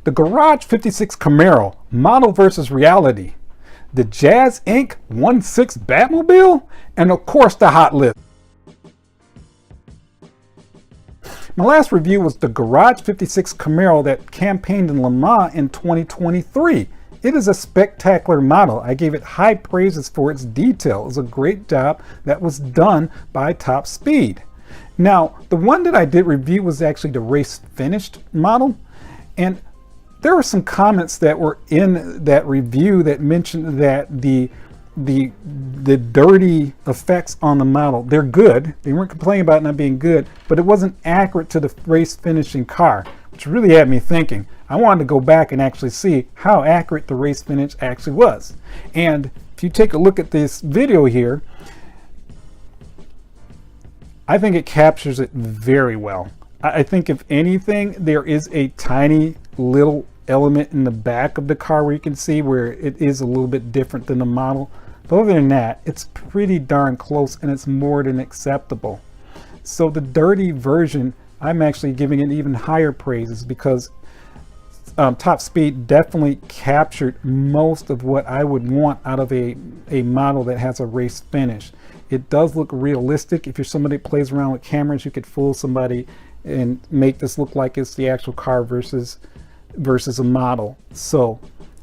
the Garage 56 Camaro, model versus reality, the Jazzinc 1.6 Batmobile, and of course the hot list. My last review was the Garage 56 Camaro that campaigned in Le Mans in 2023. It is a spectacular model. I gave it high praises for its detail. It was a great job that was done by Top Speed. Now, the one that I did review was actually the race finished model, and there were some comments that were in that review that mentioned that the dirty effects on the model, they're good. They weren't complaining about it not being good, but it wasn't accurate to the race finishing car, which really had me thinking. I wanted to go back and actually see how accurate the race finish actually was. And if you take a look at this video here, I think it captures it very well. I think if anything, there is a tiny little element in the back of the car where you can see where it is a little bit different than the model. But other than that, it's pretty darn close and it's more than acceptable. So the dirty version, I'm actually giving it even higher praises because Top Speed definitely captured most of what I would want out of a model that has a race finish. It does look realistic. If you're somebody that plays around with cameras, you could fool somebody and make this look like it's the actual car versus a model. So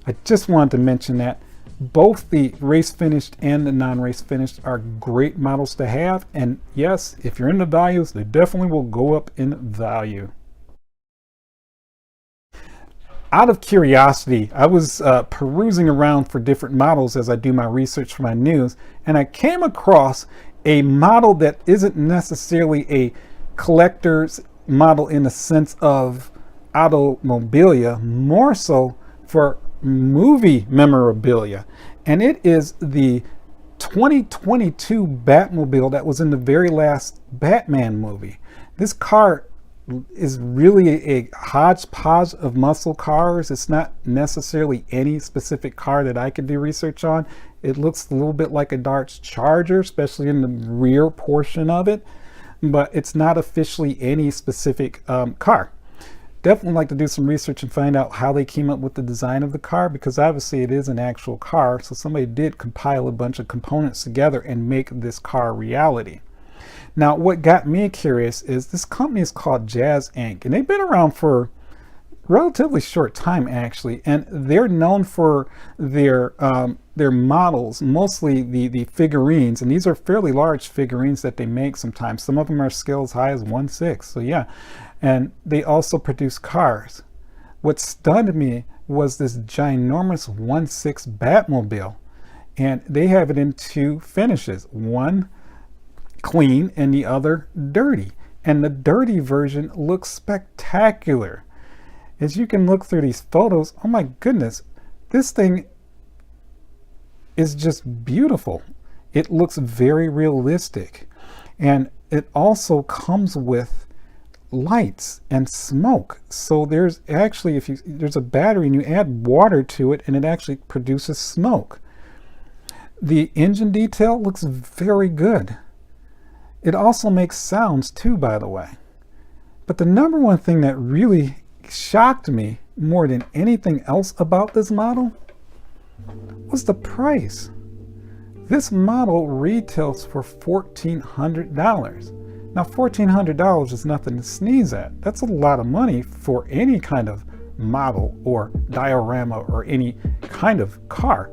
I just wanted to mention that both the race finished and the non-race finished are great models to have, and yes, if you're into values, they definitely will go up in value. Out of curiosity, I was perusing around for different models as I do my research for my news, and I came across a model that isn't necessarily a collector's model in the sense of automobilia, more so for movie memorabilia, and it is the 2022 Batmobile that was in the very last Batman movie. This car is really a hodgepodge of muscle cars. It's not necessarily any specific car that I could do research on. It looks a little bit like a Dodge Charger, especially in the rear portion of it, but it's not officially any specific car. Definitely like to do some research and find out how they came up with the design of the car, because obviously it is an actual car, so somebody did compile a bunch of components together and make this car reality. Now, what got me curious is this company is called Jazzinc, and they've been around for a relatively short time actually, and they're known for their models, mostly the figurines, and these are fairly large figurines that they make sometimes. Some of them are scale as high as 1/6, so yeah. And they also produce cars. What stunned me was this ginormous 1.6 Batmobile, and they have it in two finishes, one clean and the other dirty, and the dirty version looks spectacular. As you can look through these photos, oh my goodness, this thing is just beautiful. It looks very realistic, and it also comes with lights and smoke. So there's actually, there's a battery and you add water to it and it actually produces smoke. The engine detail looks very good. It also makes sounds too, by the way. But the number one thing that really shocked me more than anything else about this model was the price. This model retails for $1,400. Now, $1,400 is nothing to sneeze at. That's a lot of money for any kind of model or diorama or any kind of car.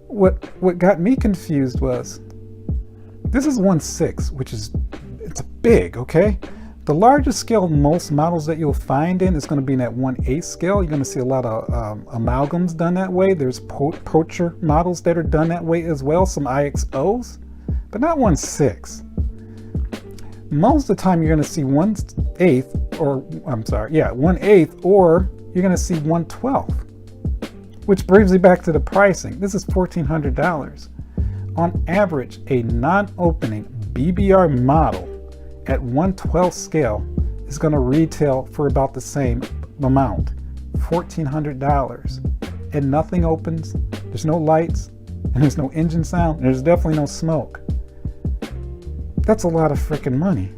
What got me confused was, this is 1.6, which is, it's big, okay? The largest scale most models that you'll find in is going to be in that 1/8 scale. You're going to see a lot of amalgams done that way. There's poacher models that are done that way as well, some IXOs, but not 1.6. Most of the time you're going to see 1/8, or I'm sorry, yeah, 1/8, or you're going to see 1/12, which brings me back to the pricing. This is $1,400. On average, a non-opening BBR model at 1/12 scale is going to retail for about the same amount, $1,400, and nothing opens. There's no lights, and there's no engine sound, and there's definitely no smoke. That's a lot of freaking money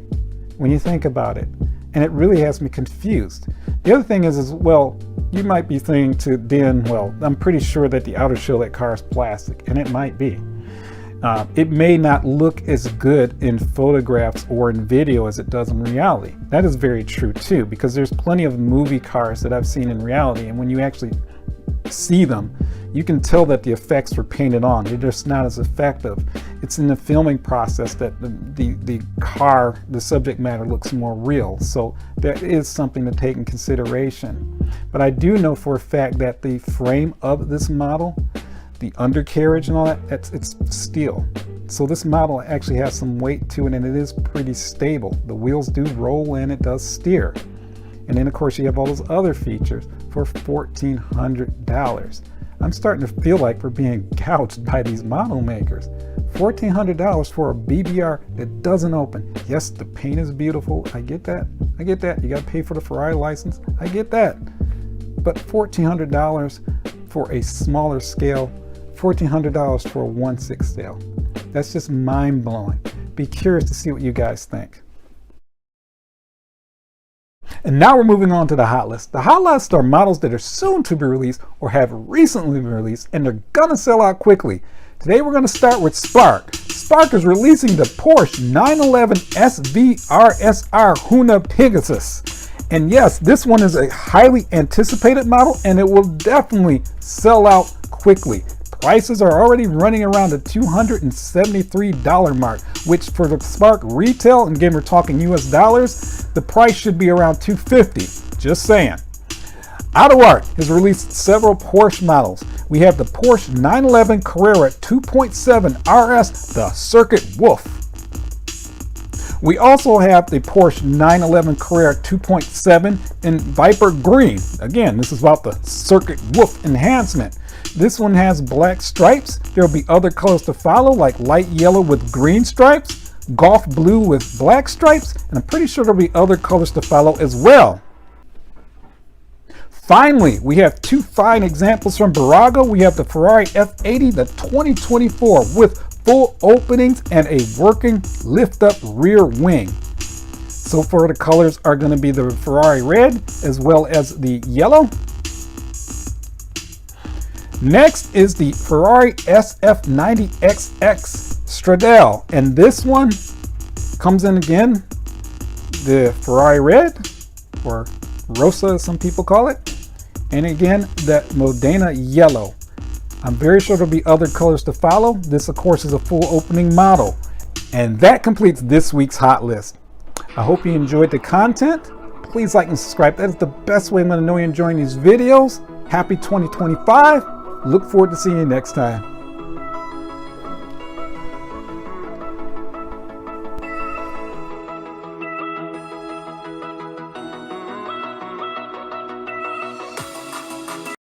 when you think about it, and it really has me confused. The other thing is well, you might be thinking to then, well, I'm pretty sure that the outer shell of that car is plastic, and it might be. It may not look as good in photographs or in video as it does in reality. That is very true too, because there's plenty of movie cars that I've seen in reality, and when you actually see them, you can tell that the effects were painted on. They're just not as effective. It's in the filming process that the car, the subject matter looks more real. So there is something to take in consideration. But I do know for a fact that the frame of this model, the undercarriage and all that, it's steel. So this model actually has some weight to it, and it is pretty stable. The wheels do roll in, it does steer. And then of course you have all those other features for $1,400. I'm starting to feel like we're being gouged by these model makers. $1,400 for a BBR that doesn't open. Yes, the paint is beautiful. I get that. I get that. You got to pay for the Ferrari license. I get that. But $1,400 for a smaller scale, $1,400 for a 1/6 scale. That's just mind-blowing. Be curious to see what you guys think. And now we're moving on to the hot list. The hot list are models that are soon to be released or have recently been released, and they're gonna sell out quickly. Today we're gonna start with Spark. Spark is releasing the Porsche 911 SV RSR Huna Pegasus. And yes, this one is a highly anticipated model, and it will definitely sell out quickly. Prices are already running around the $273 mark, which for the Spark retail, and again we're talking US dollars, the price should be around $250, just saying. AutoArt has released several Porsche models. We have the Porsche 911 Carrera 2.7 RS, the Circuit Wolf. We also have the Porsche 911 Carrera 2.7 in Viper Green. Again, this is about the Circuit Wolf enhancement. This one has black stripes. There will be other colors to follow, like light yellow with green stripes, golf blue with black stripes, and I'm pretty sure there'll be other colors to follow as well. Finally, we have two fine examples from Barago. We have the Ferrari F80, the 2024, with full openings and a working lift-up rear wing. So far, the colors are going to be the Ferrari red as well as the yellow. Next is the Ferrari SF90XX Stradale, and this one comes in again the Ferrari red, or Rosa as some people call it, and again the Modena yellow. I'm very sure there'll be other colors to follow. This of course is a full opening model. And that completes this week's hot list. I hope you enjoyed the content. Please like and subscribe. That is the best way I'm going to know you're enjoying these videos. Happy 2025. Look forward to seeing you next time.